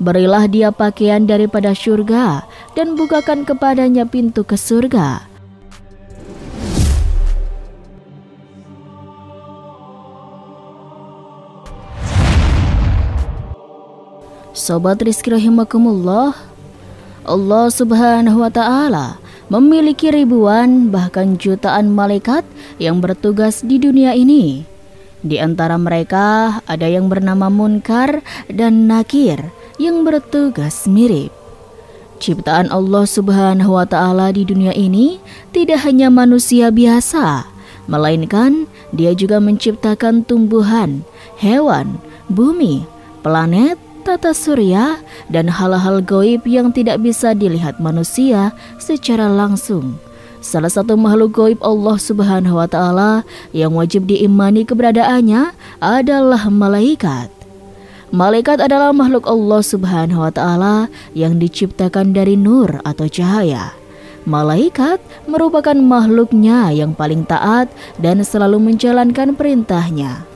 Berilah dia pakaian daripada syurga dan bukakan kepadanya pintu ke surga. Sobat Rizki rahimakumullah, Allah subhanahu wa ta'ala memiliki ribuan bahkan jutaan malaikat yang bertugas di dunia ini. Di antara mereka ada yang bernama Munkar dan Nakir yang bertugas mirip. Ciptaan Allah subhanahu wa ta'ala di dunia ini tidak hanya manusia biasa, melainkan dia juga menciptakan tumbuhan, hewan, bumi, planet, tata surya, dan hal-hal gaib yang tidak bisa dilihat manusia secara langsung. Salah satu makhluk gaib Allah subhanahu wa ta'ala yang wajib diimani keberadaannya adalah malaikat. Malaikat adalah makhluk Allah subhanahu wa ta'ala yang diciptakan dari nur atau cahaya. Malaikat merupakan makhluknya yang paling taat dan selalu menjalankan perintahnya.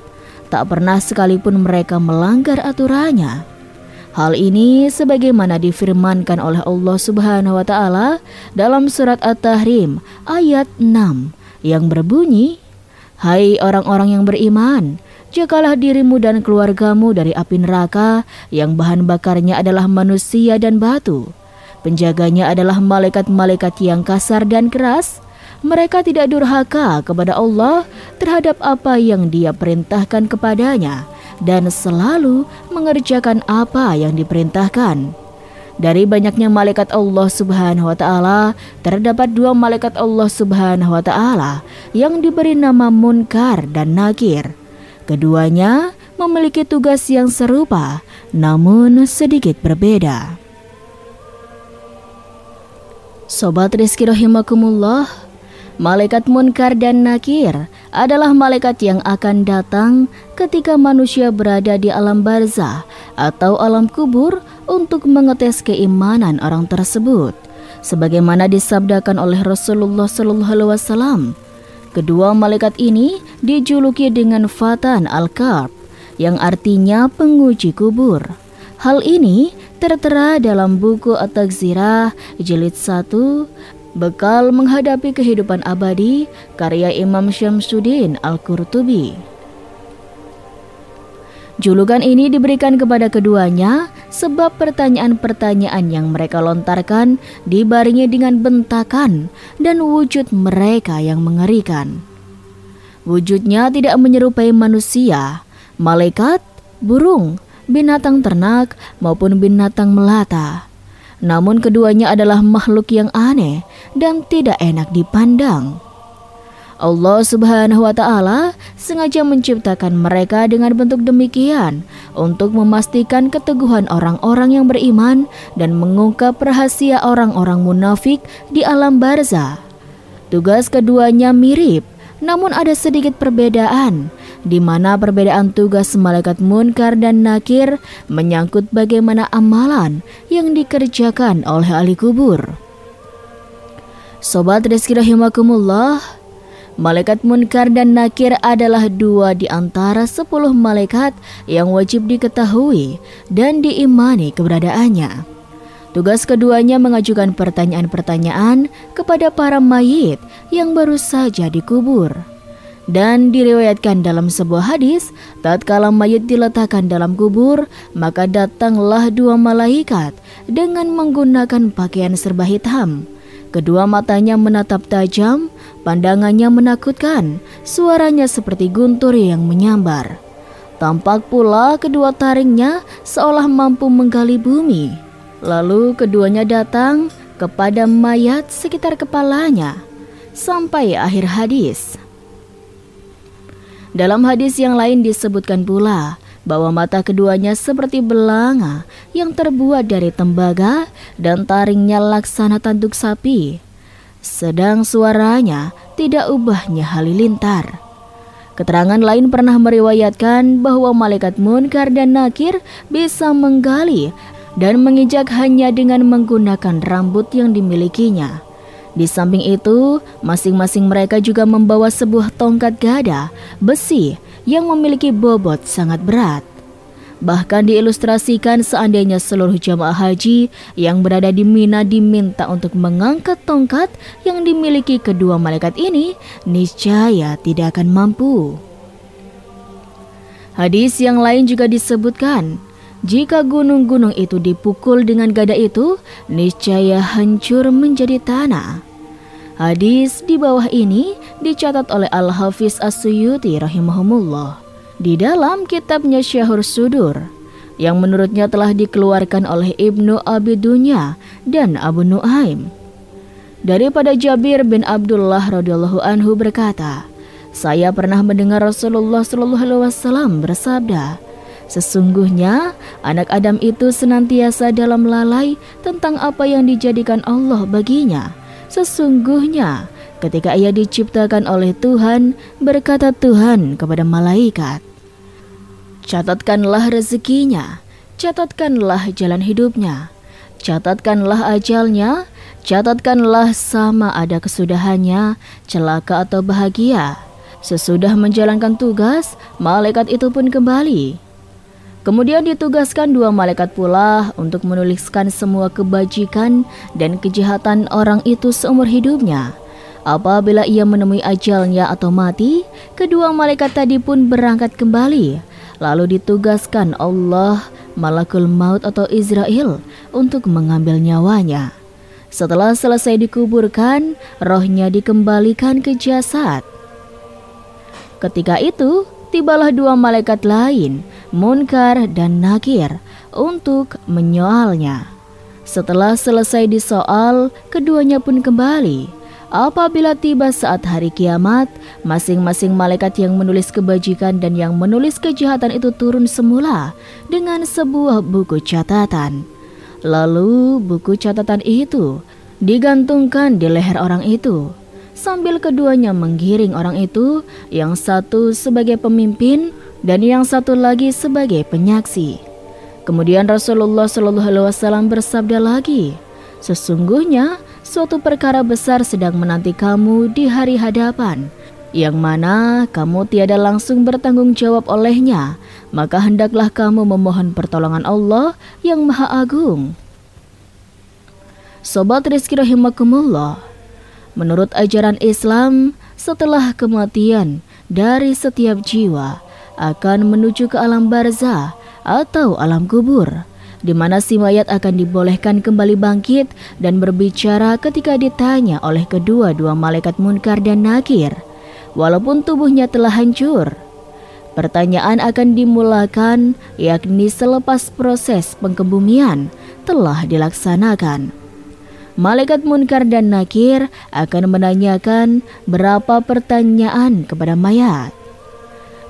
Tak pernah sekalipun mereka melanggar aturannya. Hal ini sebagaimana difirmankan oleh Allah subhanahu wa ta'ala dalam surat At-Tahrim ayat 6 yang berbunyi, "Hai orang-orang yang beriman, jagalah dirimu dan keluargamu dari api neraka yang bahan bakarnya adalah manusia dan batu. Penjaganya adalah malaikat-malaikat yang kasar dan keras. Mereka tidak durhaka kepada Allah terhadap apa yang Dia perintahkan kepadanya dan selalu mengerjakan apa yang diperintahkan." Dari banyaknya malaikat Allah subhanahu wa ta'ala, terdapat 2 malaikat Allah subhanahu wa ta'ala yang diberi nama Munkar dan Nakir. Keduanya memiliki tugas yang serupa, namun sedikit berbeda. Sobat Rizki rahimakumullah, malaikat Munkar dan Nakir adalah malaikat yang akan datang ketika manusia berada di alam barzah atau alam kubur untuk mengetes keimanan orang tersebut. Sebagaimana disabdakan oleh Rasulullah SAW, kedua malaikat ini dijuluki dengan Fatan Al-Karb, yang artinya penguji kubur. Hal ini tertera dalam buku At-Takzirah jilid 1, Bekal Menghadapi Kehidupan Abadi, karya Imam Syamsuddin Al-Qurtubi. Julukan ini diberikan kepada keduanya sebab pertanyaan-pertanyaan yang mereka lontarkan dibarengi dengan bentakan dan wujud mereka yang mengerikan. Wujudnya tidak menyerupai manusia, malaikat, burung, binatang ternak maupun binatang melata. Namun keduanya adalah makhluk yang aneh dan tidak enak dipandang. Allah subhanahu wa ta'ala sengaja menciptakan mereka dengan bentuk demikian untuk memastikan keteguhan orang-orang yang beriman dan mengungkap rahasia orang-orang munafik di alam barzah. Tugas keduanya mirip, namun ada sedikit perbedaan, di mana perbedaan tugas malaikat Munkar dan Nakir menyangkut bagaimana amalan yang dikerjakan oleh ahli kubur. Sobat Rizki rahimakumullah, malaikat Munkar dan Nakir adalah 2 di antara 10 malaikat yang wajib diketahui dan diimani keberadaannya. Tugas keduanya mengajukan pertanyaan-pertanyaan kepada para mayit yang baru saja dikubur. Dan diriwayatkan dalam sebuah hadis, tatkala mayit diletakkan dalam kubur, maka datanglah 2 malaikat dengan menggunakan pakaian serba hitam. Kedua matanya menatap tajam, pandangannya menakutkan, suaranya seperti guntur yang menyambar. Tampak pula kedua taringnya seolah mampu menggali bumi. Lalu keduanya datang kepada mayat sekitar kepalanya, sampai akhir hadis. Dalam hadis yang lain disebutkan pula bahwa mata keduanya seperti belanga yang terbuat dari tembaga dan taringnya laksana tanduk sapi, sedang suaranya tidak ubahnya halilintar. Keterangan lain pernah meriwayatkan bahwa malaikat Munkar dan Nakir bisa menggali dan menginjak hanya dengan menggunakan rambut yang dimilikinya. Di samping itu, masing-masing mereka juga membawa sebuah tongkat gada besi yang memiliki bobot sangat berat. Bahkan diilustrasikan seandainya seluruh jamaah haji yang berada di Mina diminta untuk mengangkat tongkat yang dimiliki kedua malaikat ini, niscaya tidak akan mampu. Hadis yang lain juga disebutkan, jika gunung-gunung itu dipukul dengan gada itu, niscaya hancur menjadi tanah. Hadis di bawah ini dicatat oleh Al-Hafiz As-Suyuti rahimahumullah di dalam kitabnya Syahur Sudur, yang menurutnya telah dikeluarkan oleh Ibnu Abi Dunya dan Abu Nuaim. Daripada Jabir bin Abdullah radhiyallahu anhu berkata, saya pernah mendengar Rasulullah SAW bersabda, sesungguhnya anak Adam itu senantiasa dalam lalai tentang apa yang dijadikan Allah baginya. Sesungguhnya ketika ia diciptakan oleh Tuhan, berkata Tuhan kepada malaikat, catatkanlah rezekinya, catatkanlah jalan hidupnya, catatkanlah ajalnya, catatkanlah sama ada kesudahannya, celaka atau bahagia. Sesudah menjalankan tugas, malaikat itu pun kembali. Kemudian ditugaskan 2 malaikat pula untuk menuliskan semua kebajikan dan kejahatan orang itu seumur hidupnya. Apabila ia menemui ajalnya atau mati, kedua malaikat tadi pun berangkat kembali. Lalu ditugaskan Allah, Malakul Maut atau Israel, untuk mengambil nyawanya. Setelah selesai dikuburkan, rohnya dikembalikan ke jasad. Ketika itu, tibalah 2 malaikat lain, Munkar dan Nakir, untuk menyoalnya. Setelah selesai disoal, keduanya pun kembali. Apabila tiba saat hari kiamat, masing-masing malaikat yang menulis kebajikan dan yang menulis kejahatan itu turun semula dengan sebuah buku catatan. Lalu buku catatan itu digantungkan di leher orang itu, sambil keduanya menggiring orang itu, yang satu sebagai pemimpin dan yang satu lagi sebagai penyaksi. Kemudian Rasulullah SAW bersabda lagi, sesungguhnya suatu perkara besar sedang menanti kamu di hari hadapan, yang mana kamu tiada langsung bertanggung jawab olehnya, maka hendaklah kamu memohon pertolongan Allah yang Maha Agung. Sobat Rizki rahimakumullah, menurut ajaran Islam, setelah kematian dari setiap jiwa akan menuju ke alam barzah atau alam kubur, di mana si mayat akan dibolehkan kembali bangkit dan berbicara ketika ditanya oleh kedua-dua malaikat Munkar dan Nakir, walaupun tubuhnya telah hancur. Pertanyaan akan dimulakan, yakni selepas proses pengkebumian telah dilaksanakan. Malaikat Munkar dan Nakir akan menanyakan berapa pertanyaan kepada mayat.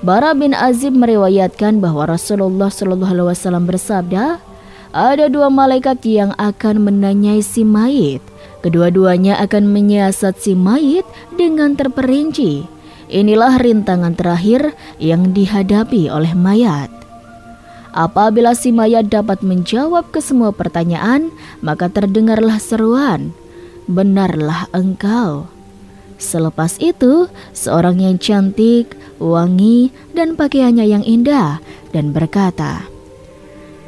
Bara bin Azib meriwayatkan bahwa Rasulullah SAW bersabda, ada 2 malaikat yang akan menanyai si mayit. Kedua-duanya akan menyiasat si mayit dengan terperinci. Inilah rintangan terakhir yang dihadapi oleh mayat. Apabila si mayat dapat menjawab ke semua pertanyaan, maka terdengarlah seruan, benarlah engkau. Selepas itu, seorang yang cantik, wangi, dan pakaiannya yang indah, dan berkata,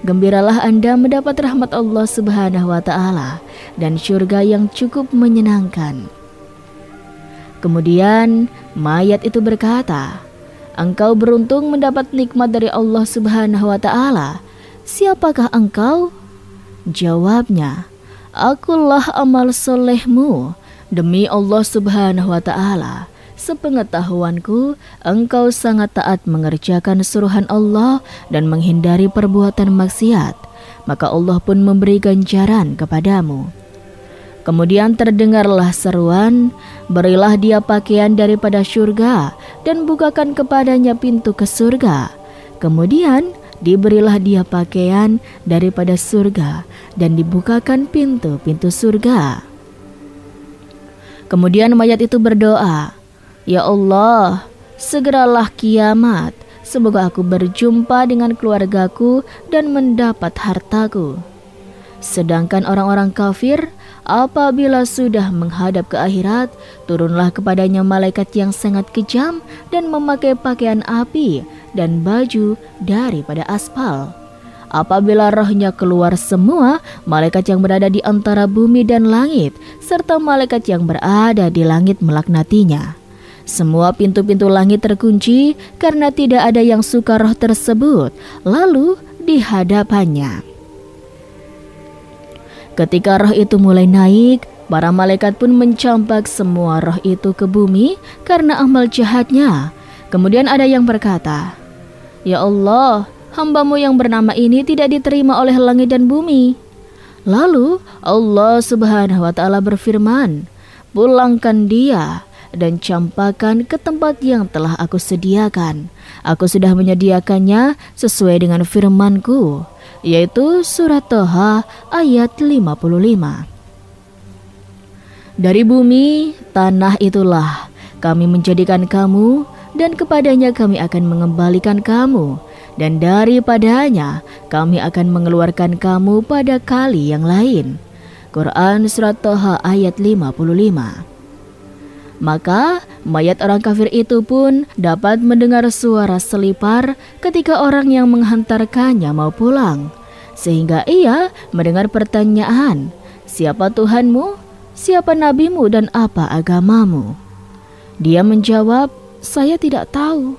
gembiralah Anda mendapat rahmat Allah Subhanahu wa Ta'ala dan syurga yang cukup menyenangkan. Kemudian mayat itu berkata, engkau beruntung mendapat nikmat dari Allah Subhanahu wa Ta'ala. Siapakah engkau? Jawabnya, akulah amal solehmu. Demi Allah Subhanahu wa Ta'ala, sepengetahuanku, engkau sangat taat mengerjakan suruhan Allah dan menghindari perbuatan maksiat, maka Allah pun memberi ganjaran kepadamu. Kemudian terdengarlah seruan, berilah dia pakaian daripada surga dan bukakan kepadanya pintu ke surga. Kemudian diberilah dia pakaian daripada surga dan dibukakan pintu-pintu surga. Kemudian mayat itu berdoa, ya Allah, segeralah kiamat, semoga aku berjumpa dengan keluargaku dan mendapat hartaku. Sedangkan orang-orang kafir, apabila sudah menghadap ke akhirat, turunlah kepadanya malaikat yang sangat kejam dan memakai pakaian api dan baju daripada aspal. Apabila rohnya keluar semua, malaikat yang berada di antara bumi dan langit, serta malaikat yang berada di langit melaknatinya. Semua pintu-pintu langit terkunci karena tidak ada yang suka roh tersebut, lalu di hadapannya. Ketika roh itu mulai naik, para malaikat pun mencampak semua roh itu ke bumi karena amal jahatnya. Kemudian ada yang berkata, "Ya Allah, hamba-Mu yang bernama ini tidak diterima oleh langit dan bumi." Lalu Allah Subhanahu wa Ta'ala berfirman, "Pulangkan dia dan campakkan ke tempat yang telah Aku sediakan. Aku sudah menyediakannya sesuai dengan firman-Ku," yaitu surat Toha ayat 55. Dari bumi, tanah itulah kami menjadikan kamu, dan kepadanya kami akan mengembalikan kamu, dan daripadanya kami akan mengeluarkan kamu pada kali yang lain. Quran surat Toha ayat 55. Maka mayat orang kafir itu pun dapat mendengar suara selipar ketika orang yang menghantarkannya mau pulang, sehingga ia mendengar pertanyaan, "Siapa Tuhanmu? Siapa nabimu dan apa agamamu?" Dia menjawab, "Saya tidak tahu."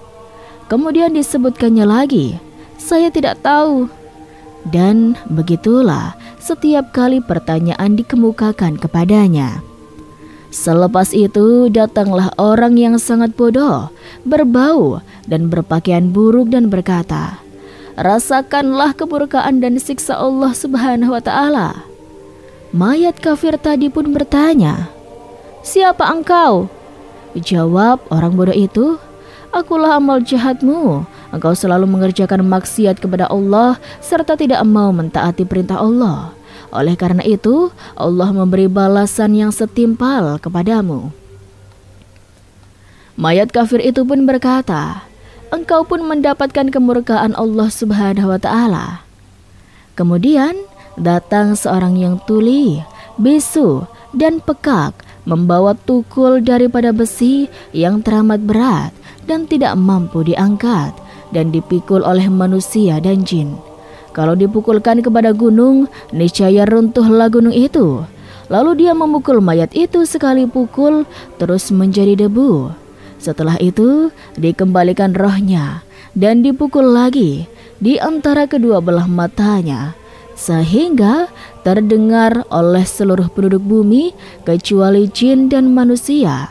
Kemudian disebutkannya lagi, "Saya tidak tahu." Dan begitulah setiap kali pertanyaan dikemukakan kepadanya. Selepas itu datanglah orang yang sangat bodoh, berbau dan berpakaian buruk dan berkata, "Rasakanlah keburkaan dan siksa Allah Subhanahu wa Ta'ala." Mayat kafir tadi pun bertanya, "Siapa engkau?" Jawab orang bodoh itu, "Akulah amal jahatmu. Engkau selalu mengerjakan maksiat kepada Allah serta tidak mau mentaati perintah Allah. Oleh karena itu, Allah memberi balasan yang setimpal kepadamu." Mayat kafir itu pun berkata, "Engkau pun mendapatkan kemurkaan Allah Subhanahu wa Ta'ala." Kemudian datang seorang yang tuli, bisu, dan pekak, membawa tukul daripada besi yang teramat berat dan tidak mampu diangkat, dan dipikul oleh manusia dan jin. Kalau dipukulkan kepada gunung, niscaya runtuhlah gunung itu. Lalu dia memukul mayat itu sekali pukul, terus menjadi debu. Setelah itu, dikembalikan rohnya dan dipukul lagi di antara kedua belah matanya, sehingga terdengar oleh seluruh penduduk bumi kecuali jin dan manusia.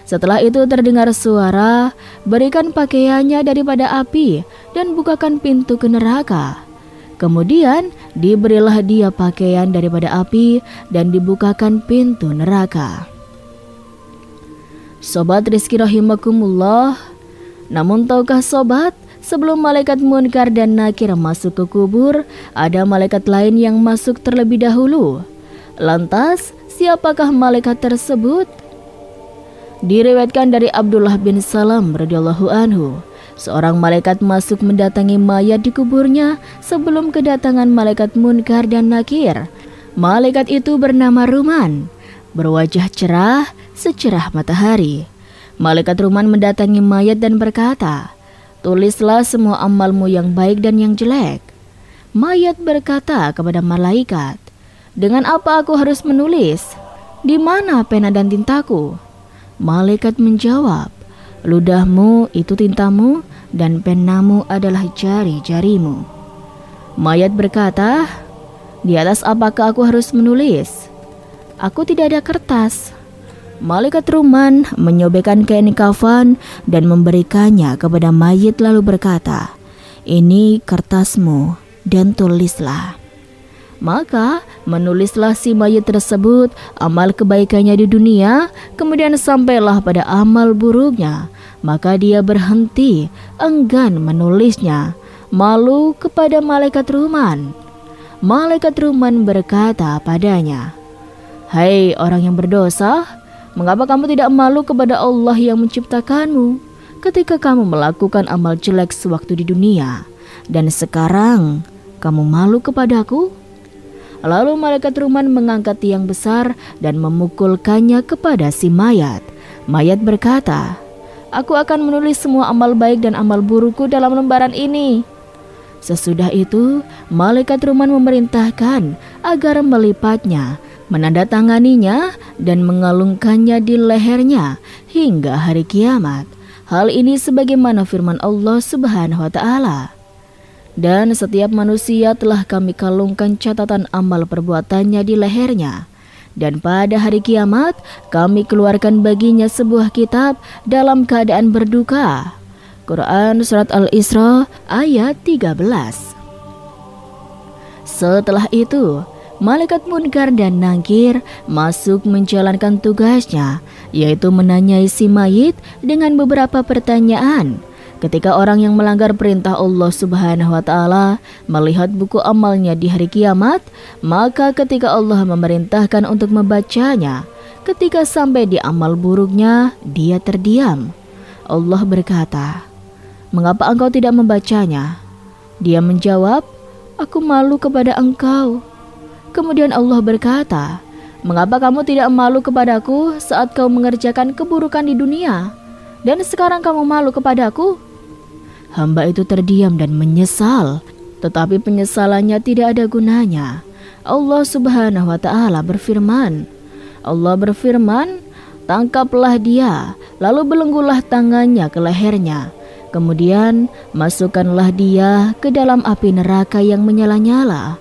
Setelah itu terdengar suara, "Berikan pakaiannya daripada api dan bukakan pintu ke neraka." Kemudian diberilah dia pakaian daripada api dan dibukakan pintu neraka. Sobat Rizki rahimakumullah, namun tahukah sobat, sebelum malaikat Munkar dan Nakir masuk ke kubur, ada malaikat lain yang masuk terlebih dahulu. Lantas, siapakah malaikat tersebut? Diriwayatkan dari Abdullah bin Salam radhiyallahu anhu, seorang malaikat masuk mendatangi mayat di kuburnya sebelum kedatangan malaikat Munkar dan Nakir. Malaikat itu bernama Ruman, berwajah cerah secerah matahari. Malaikat Ruman mendatangi mayat dan berkata, "Tulislah semua amalmu yang baik dan yang jelek." Mayat berkata kepada malaikat, "Dengan apa aku harus menulis? Di mana pena dan tintaku?" Malaikat menjawab, "Ludahmu itu tintamu dan penamu adalah jari-jarimu." Mayat berkata, "Di atas apakah aku harus menulis? Aku tidak ada kertas." Malaikat Ruman menyobekkan kain kafan dan memberikannya kepada mayit lalu berkata, "Ini kertasmu dan tulislah." Maka menulislah si mayit tersebut amal kebaikannya di dunia, kemudian sampailah pada amal buruknya. Maka dia berhenti, enggan menulisnya, malu kepada malaikat Ruman. Malaikat Ruman berkata padanya, "Hai orang yang berdosa, mengapa kamu tidak malu kepada Allah yang menciptakanmu ketika kamu melakukan amal jelek sewaktu di dunia, dan sekarang kamu malu kepadaku?" Lalu malaikat Rahman mengangkat tiang besar dan memukulkannya kepada si mayat. Mayat berkata, "Aku akan menulis semua amal baik dan amal burukku dalam lembaran ini." Sesudah itu, malaikat Rahman memerintahkan agar melipatnya, menandatanganinya, dan mengalungkannya di lehernya hingga hari kiamat. Hal ini sebagaimana firman Allah Subhanahu wa Ta'ala, "Dan setiap manusia telah kami kalungkan catatan amal perbuatannya di lehernya. Dan pada hari kiamat kami keluarkan baginya sebuah kitab dalam keadaan berduka." Quran Surat Al-Isra ayat 13. Setelah itu, malaikat Munkar dan Nakir masuk menjalankan tugasnya, yaitu menanyai si mayit dengan beberapa pertanyaan. Ketika orang yang melanggar perintah Allah Subhanahu wa Ta'ala melihat buku amalnya di hari kiamat, maka ketika Allah memerintahkan untuk membacanya, ketika sampai di amal buruknya, dia terdiam. Allah berkata, "Mengapa engkau tidak membacanya?" Dia menjawab, "Aku malu kepada engkau." Kemudian Allah berkata, "Mengapa kamu tidak malu kepadaku saat kau mengerjakan keburukan di dunia? Dan sekarang kamu malu kepadaku?" Hamba itu terdiam dan menyesal, tetapi penyesalannya tidak ada gunanya. Allah Subhanahu wa Ta'ala berfirman, "Tangkaplah dia, lalu belenggulah tangannya ke lehernya. Kemudian masukkanlah dia ke dalam api neraka yang menyala-nyala."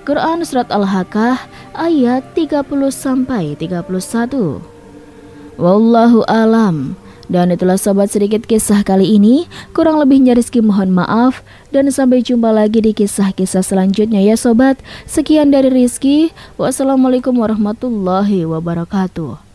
Quran Surat Al-Haqqah ayat 30-31. Wallahu alam. Dan itulah sobat sedikit kisah kali ini. Kurang lebihnya Rizky mohon maaf. Dan sampai jumpa lagi di kisah-kisah selanjutnya ya sobat. Sekian dari Rizky. Wassalamualaikum warahmatullahi wabarakatuh.